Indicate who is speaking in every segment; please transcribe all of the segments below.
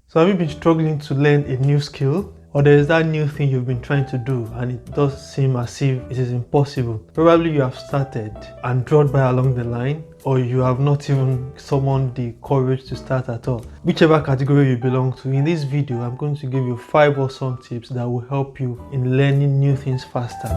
Speaker 1: So have you been struggling to learn a new skill? Or there is that new thing you've been trying to do and it does seem as if it is impossible? Probably you have started and dropped by along the line, or you have not even summoned the courage to start at all. Whichever category you belong to, in this video I'm going to give you 5 awesome tips that will help you in learning new things faster.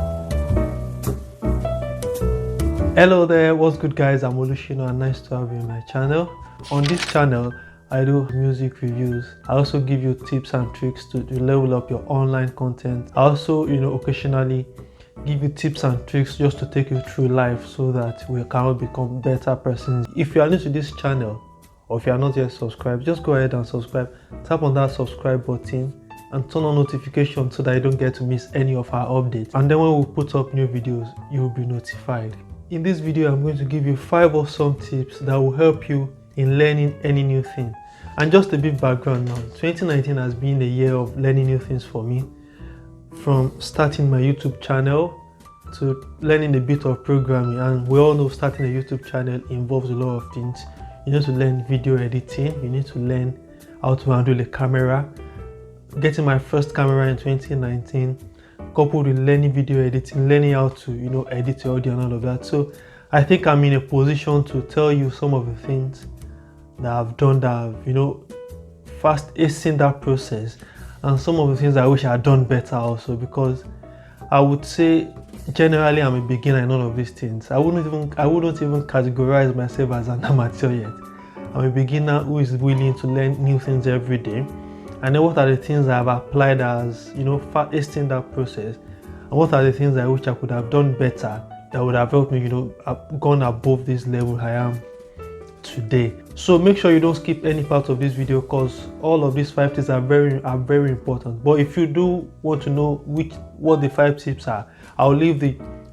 Speaker 1: Hello there, what's good guys? I'm Olusina and nice to have you in my channel. On this channel I do music reviews. I also give you tips and tricks to level up your online content. I also, occasionally give you tips and tricks just to take you through life so that we can all become better persons. If you are new to this channel, or if you are not yet subscribed, just go ahead and subscribe. Tap on that subscribe button and turn on notifications so that you don't get to miss any of our updates. And then when we put up new videos, you will be notified. In this video, I'm going to give you 5 awesome tips that will help you in learning any new thing. And just a bit background now, 2019 has been a year of learning new things for me, from starting my YouTube channel to learning a bit of programming. And we all know starting a YouTube channel involves a lot of things. You need to learn video editing, you need to learn how to handle a camera. Getting my first camera in 2019, coupled with learning video editing, learning how to edit your audio and all of that. So I think I'm in a position to tell you some of the things that I've done that have fast hastened that process, and some of the things I wish I had done better also, because I would say generally I'm a beginner in all of these things. I wouldn't even categorize myself as an amateur yet. I'm a beginner who is willing to learn new things every day. And then what are the things I've applied as fast hastened that process, and what are the things I wish I could have done better that would have helped me gone above this level I am today. So make sure you don't skip any part of this video, because all of these 5 tips are very important. But if you do want to know what the 5 tips are, I'll leave the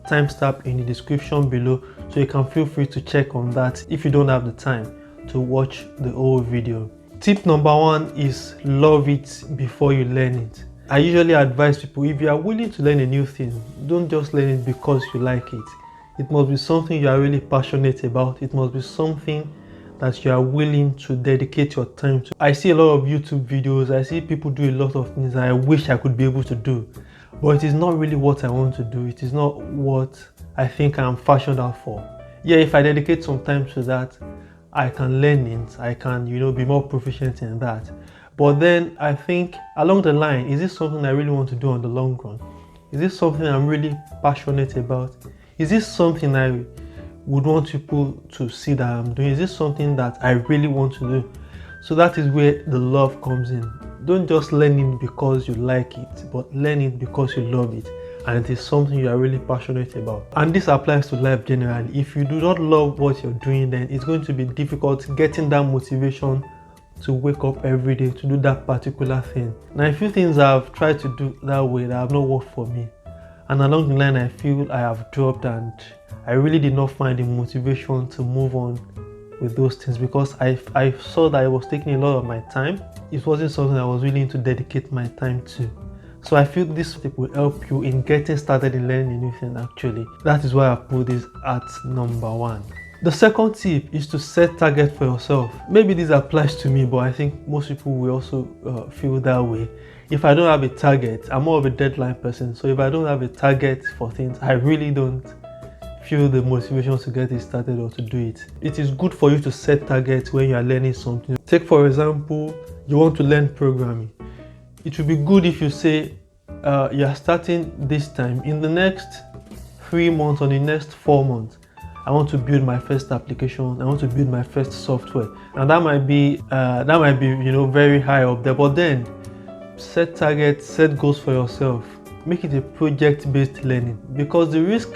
Speaker 1: timestamp in the description below, so you can feel free to check on that if you don't have the time to watch the whole video. Tip number 1 is love it before you learn it. I usually advise people, if you are willing to learn a new thing, don't just learn it because you like it. It must be something you are really passionate about. It must be something that you are willing to dedicate your time to. I see a lot of YouTube videos, I see people do a lot of things I wish I could be able to do, but it is not really what I want to do. It is not what I think I'm fashioned out for. Yeah, if I dedicate some time to that, I can learn it, I can be more proficient in that. But then I think along the line, is this something I really want to do on the long run? Is this something I'm really passionate about? Is this something I would want people to see that I'm doing? Is this something that I really want to do? So that is where the love comes in. Don't just learn it because you like it, but learn it because you love it and it is something you are really passionate about. And this applies to life generally. If you do not love what you're doing, then it's going to be difficult getting that motivation to wake up every day to do that particular thing. Now, a few things I've tried to do that way that have not worked for me, and along the line I feel I have dropped, and I really did not find the motivation to move on with those things, because I saw that it was taking a lot of my time. It wasn't something I was willing to dedicate my time to. So I feel this tip will help you in getting started in learning a new thing actually. That is why I put this at number 1. The second tip is to set target for yourself. Maybe this applies to me, but I think most people will also feel that way. If I don't have a target, I'm more of a deadline person. So if I don't have a target for things, I really don't feel the motivation to get it started or to do it. It is good for you to set targets when you are learning something. Take for example, you want to learn programming. It would be good if you say you are starting this time. In the next 3 months or the next 4 months, I want to build my first application. I want to build my first software. And that might be very high up there. But then set targets, set goals for yourself. Make it a project-based learning, because the risk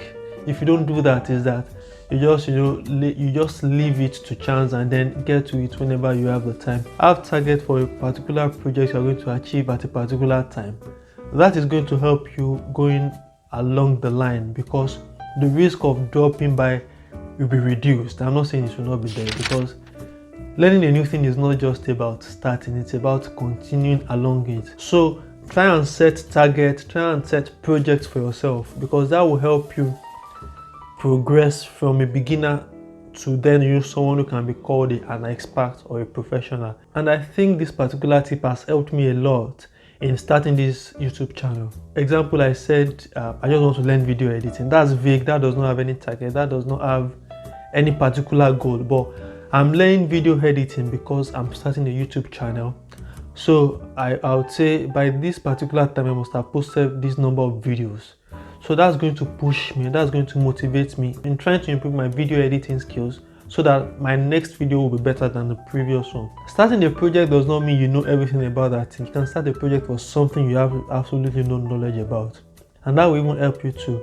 Speaker 1: if you don't do that is that you just leave it to chance and then get to it whenever you have the time. Have target for a particular project you are going to achieve at a particular time. That is going to help you going along the line, because the risk of dropping by will be reduced. I'm not saying it will not be there, because learning a new thing is not just about starting, it's about continuing along it. So try and set targets, try and set projects for yourself, because that will help you progress from a beginner to then use someone who can be called an expert or a professional. And I think this particular tip has helped me a lot in starting this YouTube channel. Example, I said I just want to learn video editing. That's vague, that does not have any target, that does not have any particular goal, but I'm learning video editing because I'm starting a YouTube channel. So I would say by this particular time I must have posted this number of videos. So that's going to push me, that's going to motivate me in trying to improve my video editing skills so that my next video will be better than the previous one. Starting a project does not mean you know everything about that thing. You can start a project for something you have absolutely no knowledge about. And that will even help you to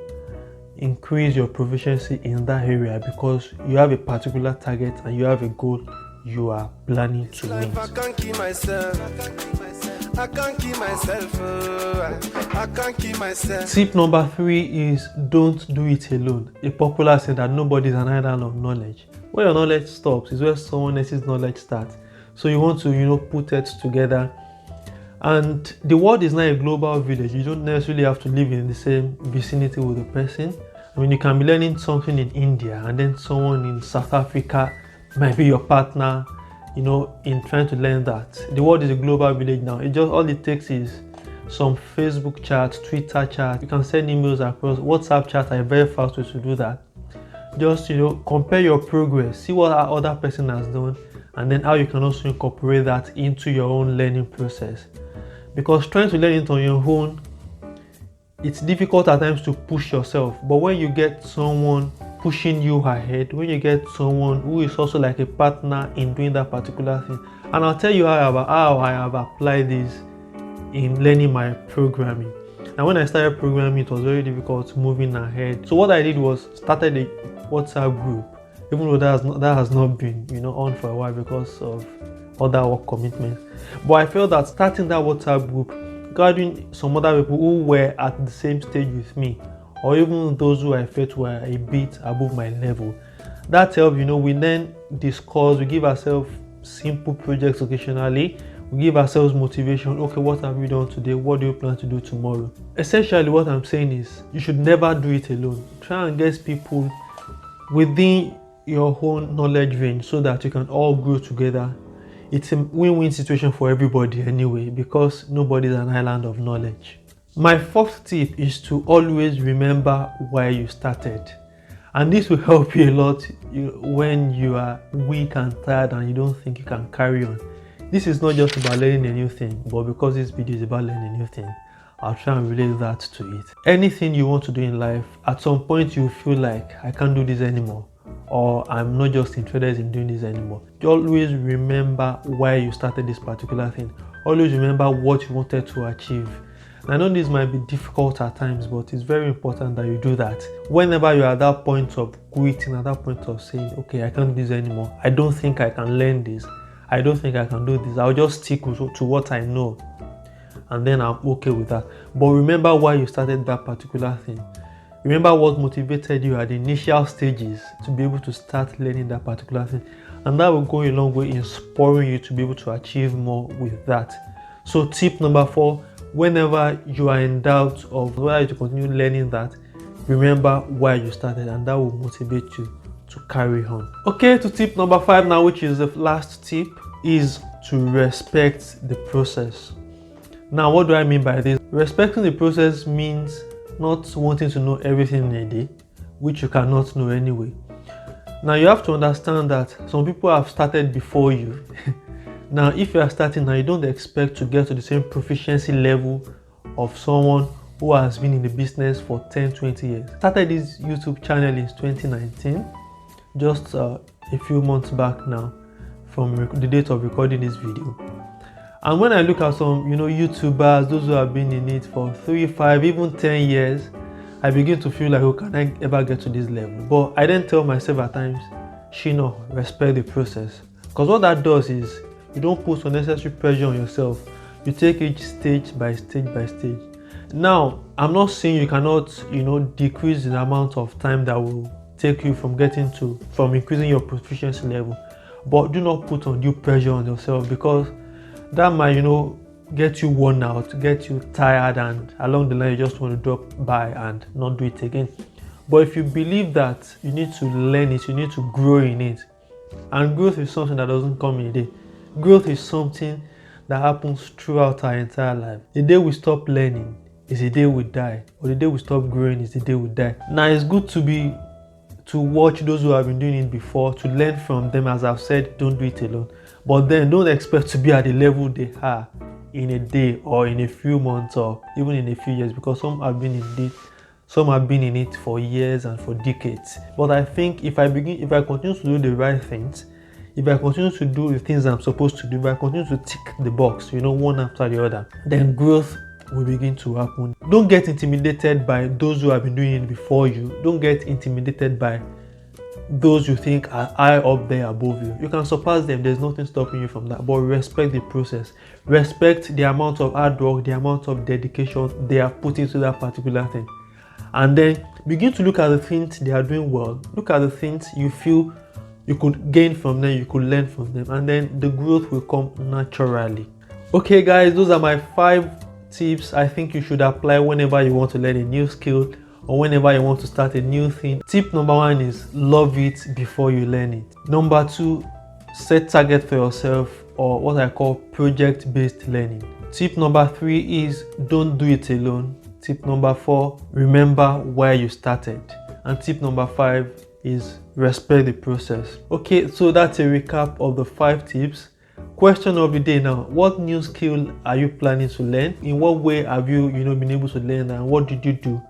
Speaker 1: increase your proficiency in that area because you have a particular target and you have a goal you are planning to meet.
Speaker 2: I can't keep myself.
Speaker 1: Tip number 3 is don't do it alone. A popular saying that nobody is an island of knowledge. Where your knowledge stops is where someone else's knowledge starts. So you want to, put it together. And the world is not a global village. You don't necessarily have to live in the same vicinity with the person. I mean, you can be learning something in India and then someone in South Africa might be your partner, in trying to learn that. The world is a global village now. All it takes is some Facebook chat, Twitter chat. You can send emails across. WhatsApp chat are a very fast way to do that. Just, compare your progress, see what our other person has done, and then how you can also incorporate that into your own learning process. Because trying to learn it on your own, it's difficult at times to push yourself. But when you get someone pushing you ahead, when you get someone who is also like a partner in doing that particular thing, and I'll tell you how I have applied this in learning my programming. And when I started programming, it was very difficult moving ahead. So what I did was started a WhatsApp group, even though that has not been on for a while because of other work commitments. But I felt that starting that WhatsApp group, gathering some other people who were at the same stage with me, or even those who I felt were a bit above my level, that helped. We then discuss, we give ourselves simple projects occasionally, we give ourselves motivation. Okay, what have we done today? What do you plan to do tomorrow? Essentially, what I'm saying is you should never do it alone. Try and get people within your own knowledge range so that you can all grow together. It's a win-win situation for everybody anyway, because nobody's an island of knowledge. My fourth tip is to always remember why you started. And this will help you a lot when you are weak and tired and you don't think you can carry on. This is not just about learning a new thing, but because this video is about learning a new thing, I'll try and relate that to it. Anything you want to do in life, at some point you feel like I can't do this anymore, or I'm not just interested in doing this anymore. Always remember why you started this particular thing. Always remember what you wanted to achieve. And I know this might be difficult at times, but it's very important that you do that. Whenever you're at that point of quitting, at that point of saying, okay, I can't do this anymore, I don't think I can learn this, I don't think I can do this, I'll just stick to what I know, and then I'm okay with that. But remember why you started that particular thing. Remember what motivated you at the initial stages to be able to start learning that particular thing. And that will go a long way in spurring you to be able to achieve more with that. So tip number 4, whenever you are in doubt of whether to continue learning that, remember why you started, and that will motivate you to carry on. Okay, to tip number 5 now, which is the last tip, is to respect the process. Now, what do I mean by this? Respecting the process means not wanting to know everything in a day, which you cannot know anyway. Now, you have to understand that some people have started before you. Now, if you are starting now, you don't expect to get to the same proficiency level of someone who has been in the business for 10-20 years. Started this YouTube channel in 2019, just a few months back now from the date of recording this video. And when I look at some YouTubers, those who have been in it for 3, 5, even 10 years, I begin to feel like, oh, can I ever get to this level? But I then tell myself at times, Shino, respect the process. Because what that does is you don't put unnecessary pressure on yourself. You take each stage by stage by stage. Now, I'm not saying you cannot, decrease the amount of time that will take you from increasing your proficiency level. But do not put undue pressure on yourself, because that might, get you worn out, get you tired, and along the line you just want to drop by and not do it again. But if you believe that you need to learn it, you need to grow in it, and growth is something that doesn't come in a day. Growth is something that happens throughout our entire life. The day we stop learning is the day we die, or the day we stop growing is the day we die. Now it's good to watch those who have been doing it before, to learn from them. As I've said, don't do it alone. But then don't expect to be at the level they are in a day or in a few months or even in a few years, because some have been in it for years and for decades. But I think if I continue to do the right things, if I continue to do the things I'm supposed to do, if I continue to tick the box, one after the other, then growth will begin to happen. Don't get intimidated by those who have been doing it before you. Don't get intimidated by those you think are high up there above you. You can surpass them. There's nothing stopping you from that. But respect the process. Respect the amount of hard work, the amount of dedication they are putting into that particular thing. And then begin to look at the things they are doing well. Look at the things you feel you could gain from them, you could learn from them, and then the growth will come naturally. Okay guys, those are my 5 tips I think you should apply whenever you want to learn a new skill or whenever you want to start a new thing. Tip number 1 is love it before you learn it. Number 2, set target for yourself, or what I call project-based learning. Tip number 3 is don't do it alone. Tip number 4, remember where you started. And tip number 5 is respect the process. Okay, so that's a recap of the 5 tips. Question of the day now: what new skill are you planning to learn? In what way have you been able to learn that, and what did you do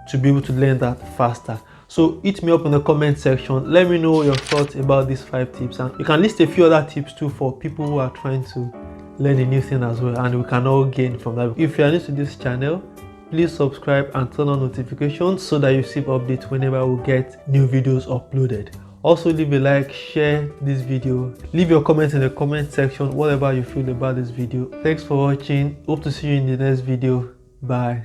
Speaker 1: to be able to learn that faster? So hit me up in the comment section. Let me know your thoughts about these 5 tips, and you can list a few other tips too for people who are trying to learn a new thing as well, and we can all gain from that. If you are new to this channel, please subscribe and turn on notifications so that you receive updates whenever we get new videos uploaded. Also leave a like, share this video, leave your comments in the comment section, whatever you feel about this video. Thanks for watching. Hope to see you in the next video. Bye.